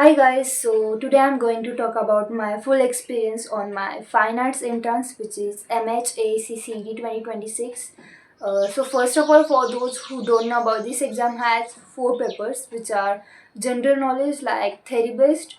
Hi guys, so today I'm going to talk about my full experience on my Fine Arts entrance, which is MHACCD 2026. So first of all, for those who don't know about this exam, has four papers, which are general knowledge like theory based,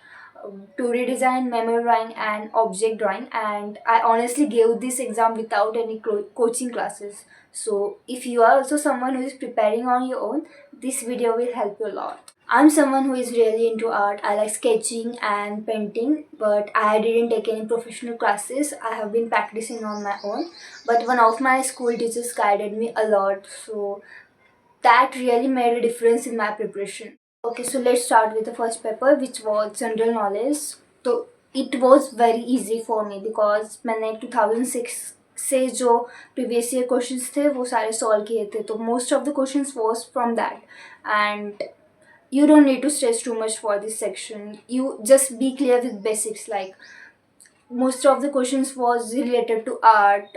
2D design, memory drawing, and object drawing. And I honestly gave this exam without any coaching classes. So if you are also someone who is preparing on your own, this video will help you a lot. I'm someone who is really into art. I like sketching and painting, but I didn't take any professional classes. I have been practicing on my own. But one of my school teachers guided me a lot, so that really made a difference in my preparation. Okay, so let's start with the first paper, which was general knowledge. So it was very easy for me because मैंने 2006 से जो previous year questions थे वो सारे solve किए थे, तो most of the questions was from that. And you don't need to stress too much for this section. You just be clear with basics, like most of the questions was related to art,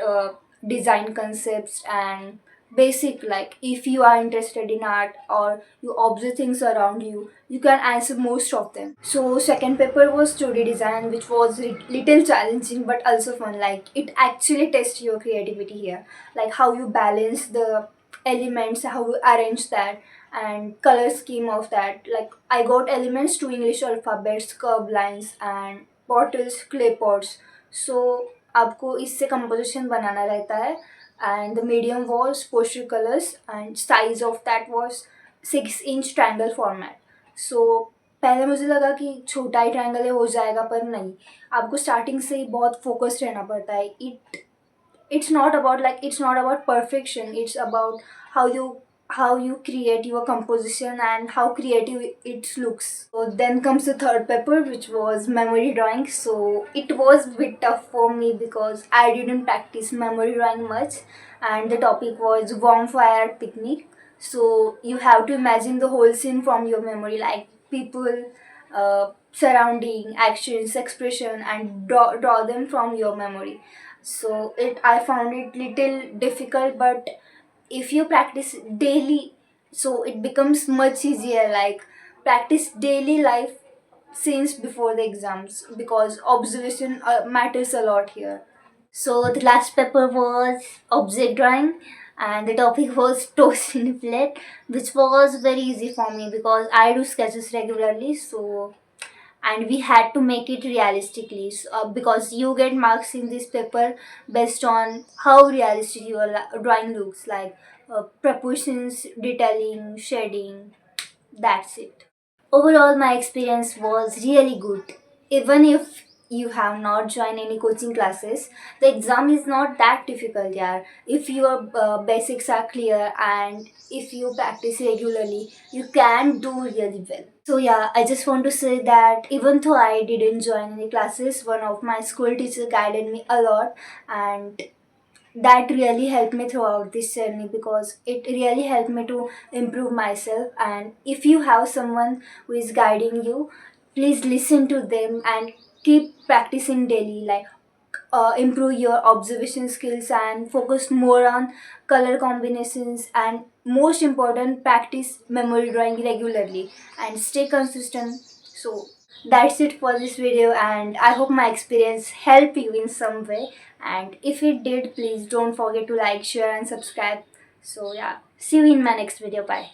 design concepts, and basic, like if you are interested in art or you observe things around you, you can answer most of them. So second paper was 2D design, which was little challenging but also fun. Like it actually tests your creativity here, like how you balance the elements, how you arrange that, and color scheme of that. Like I got elements to English alphabets, curved lines, and bottles, clay pots. So आपको इससे composition बनाना रहता है. And the medium was postal colors and size of that was 6-inch triangle format. So पहले मुझे लगा कि छोटा ही triangle है हो जाएगा, पर नहीं, आपको स्टार्टिंग से ही बहुत फोकस्ड रहना पड़ता है. It's not about perfection. It's about how you create your composition and how creative it looks. So then comes the third paper, which was memory drawing. So it was a bit tough for me because I didn't practice memory drawing much, and the topic was warm fire picnic. So you have to imagine the whole scene from your memory, like people, surrounding, actions, expression, and draw them from your memory. So it I found it little difficult, but if you practice daily, so it becomes much easier. Like practice daily life since before the exams, because observation matters a lot here. So the last paper was object drawing, and the topic was toast in a plate, which was very easy for me because I do sketches regularly. So and we had to make it realistically, because you get marks in this paper based on how realistic your drawing looks like, proportions, detailing, shading. That's it. Overall, my experience was really good. Even if you have not joined any coaching classes, the exam is not that difficult, yeah. If your basics are clear and if you practice regularly, you can do really well. So yeah, I just want to say that even though I didn't join any classes, one of my school teachers guided me a lot, and that really helped me throughout this journey because it really helped me to improve myself. And if you have someone who is guiding you, please listen to them and keep practicing daily, like improve your observation skills and focus more on color combinations, and most important, practice memory drawing regularly and stay consistent. So that's it for this video, and I hope my experience helped you in some way. And if it did, please don't forget to like, share, and subscribe. So yeah, see you in my next video. Bye.